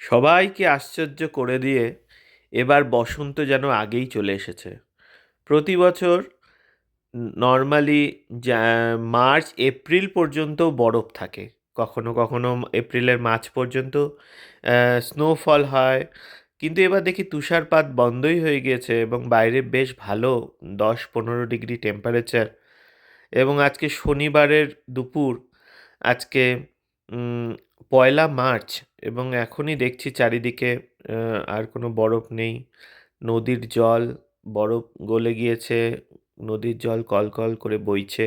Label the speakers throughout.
Speaker 1: সবাইকে আশ্চর্য করে দিয়ে এবার বসন্ত যেন আগেই চলে এসেছে। প্রতি বছর নরমালি মার্চ, এপ্রিল পর্যন্ত বরফ থাকে। কখনো, কখনো এপ্রিলের মাঝ পর্যন্ত স্নোফল হয়। কিন্তু এবার দেখি তুষারপাত বন্ধই হয়ে গিয়েছে এবং বাইরে বেশ ভালো ১০-১৫ ডিগ্রি টেম্পারেচার এবং আজকে শনিবারের দুপুর, আজকে উম পয়লা মার্চ এবং এখনই দেখছি চারিদিকে আ আর কোনো বরফ নেই। নদীর জল বরফ গলে গিয়েছে। নদীর জল কলকল করে বইছে।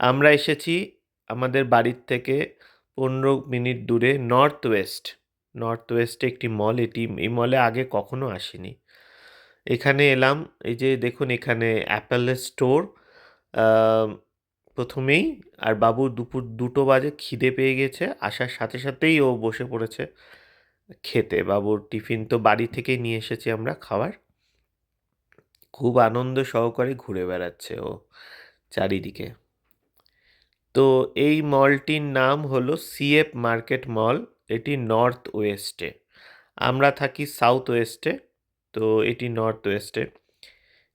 Speaker 1: আমরা এসেছি আমাদের বাড়ির থেকে ১৫ মিনিট দূরে নর্থ ওয়েস্ট। নর্থ ওয়েস্টে একটি মল, এই মলে আগে কখনো আসিনি। এখানে এলাম, এই যে দেখুন এখানে অ্যাপেলের স্টোর। আম ১ম এই আর বাবুর দুপুর ২টো বাজে, খিদে পেয়ে গেছে। আসার সাথে সাথেই ও বসে পড়েছে খেতে। বাবুর টিফিন তো বাড়ি থেকেই নিয়ে এসেছি আমরা খাবার। খুব আনন্দ সহকারে ঘুরে বেড়াচ্ছে ও চারিদিকে। তো এই মলটির নাম হলো সিএফ মার্কেট মল। এটি নর্থ ওয়েস্টে। আমরা থাকি সাউথ ওয়েস্টে। তো এটি নর্থ ওয়েস্টে।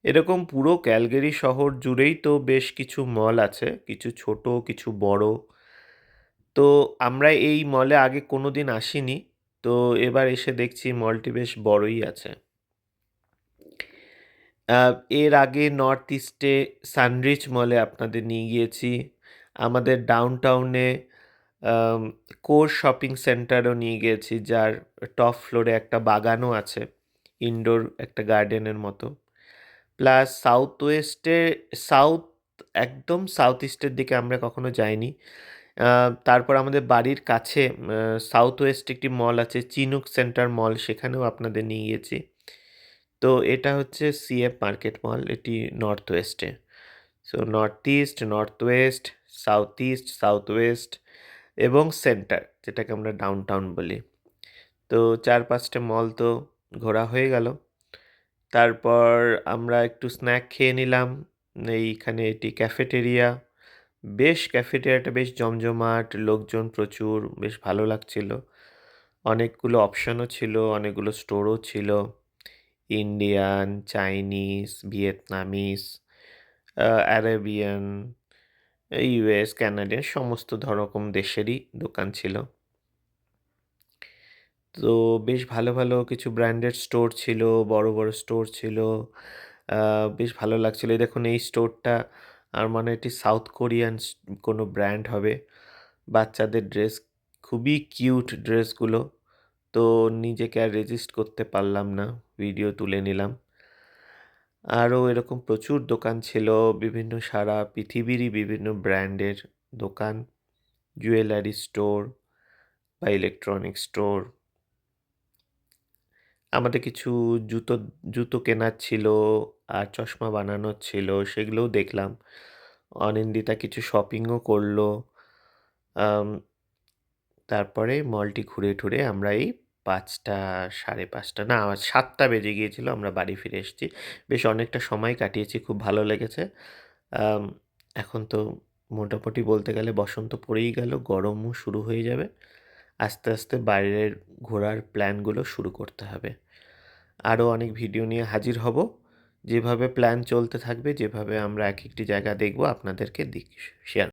Speaker 1: এরকম পুরো ক্যালগেরি শহর জুড়েই তো বেশ কিছু মল আছে। কিছু ছোট, কিছু বড়। তো আমরা এই মলে আগে কোনোদিন আসিনি। তো এবার এসে দেখছি মলটি বেশ বড়ই আছে। আ এর আগে নর্থ ইস্টে সানরিচ মলে আপনাদের নিয়ে গিয়েছি। আমাদের ডাউনটাউনে আম কোর শপিং সেন্টারও নিয়ে গিয়েছি, যার টপ ফ্লোরে একটা বাগানও আছে। ইনডোর একটা গার্ডেনের মতো। প্লাস সাউথ একদম সাউথ ইস্টের দিকে আমরা কখনো যাইনি। আ তারপর আমাদের বাড়ির কাছে সাউথ ওয়েস্ট একটি মল আছে, চিনুক সেন্টার মল, সেখানেও আপনাদের নিয়ে গিয়েছি। তো এটা হচ্ছে সিএফ মার্কেট মল, এটি নর্থ ওয়েস্টে। So north east, north west, south east, south west এবং সেন্টার, যেটাকে আমরা ডাউনটাউন বলি। তো ৪-৫ টা মল তো ঘোরা হয়ে গেল। তারপর আমরা একটু স্ন্যাক খেয়ে নিলাম। এইখানে এটি ক্যাফেটেরিয়া। ক্যাফেটেরিয়াটা বেশ জমজমাট, লোকজন প্রচুর, বেশ ভালো লাগছিল। অনেকগুলো অপশনও ছিল, অনেকগুলো স্টোরও ছিল। Indian, Chinese, Vietnamese, Arabian, US, Canadian সমস্ত রকম দেশেরই দোকান ছিল। তো বেশ ভালো, ভালো কিছু ব্র্যান্ডেড স্টোর ছিল, বড়, বড় স্টোর ছিল। আ বেশ ভালো লাগছিল। এই দেখুন এই স্টোরটা, আমার মনে হয় এটি সাউথ কোরিয়ান কোনো ব্র্যান্ড হবে। বাচ্চাদের ড্রেস, খুবই কিউট ড্রেসগুলো। তো নিজেকে আর রেজিস্ট করতে পারলাম না। ভিডিও তুলে নিলাম। আরও এরকম প্রচুর দোকান ছিল, বিভিন্ন সারা পৃথিবীরই বিভিন্ন ব্র্যান্ডের দোকান, জুয়েলারি স্টোর বা ইলেকট্রনিক স্টোর। আমাদের কিছু জুতো জুতো কেনার ছিল আর চশমা বানানোর ছিল, সেগুলোও দেখলাম। অনিন্দিতা কিছু শপিংও করলো। আম তারপরে মলটি ঘুরে টুরে আমরা এই ৫টা, ৫:৩০ না, ৭টা বেজে গিয়েছিল, আমরা বাড়ি ফিরে এসেছি। বেশ অনেকটা সময় কাটিয়েছি, খুব ভালো লেগেছে। আম এখন তো মোটামুটি বলতে গেলে বসন্ত পড়েই গেল, গরমও শুরু হয়ে যাবে। আস্তে, আস্তে বাইরের ঘোরার প্ল্যানগুলো শুরু করতে হবে। আরও অনেক ভিডিও নিয়ে হাজির হব। যেভাবে প্ল্যান চলতে থাকবে, যেভাবে আমরা একেকটি জায়গা দেখব, আপনাদেরকে শেয়ার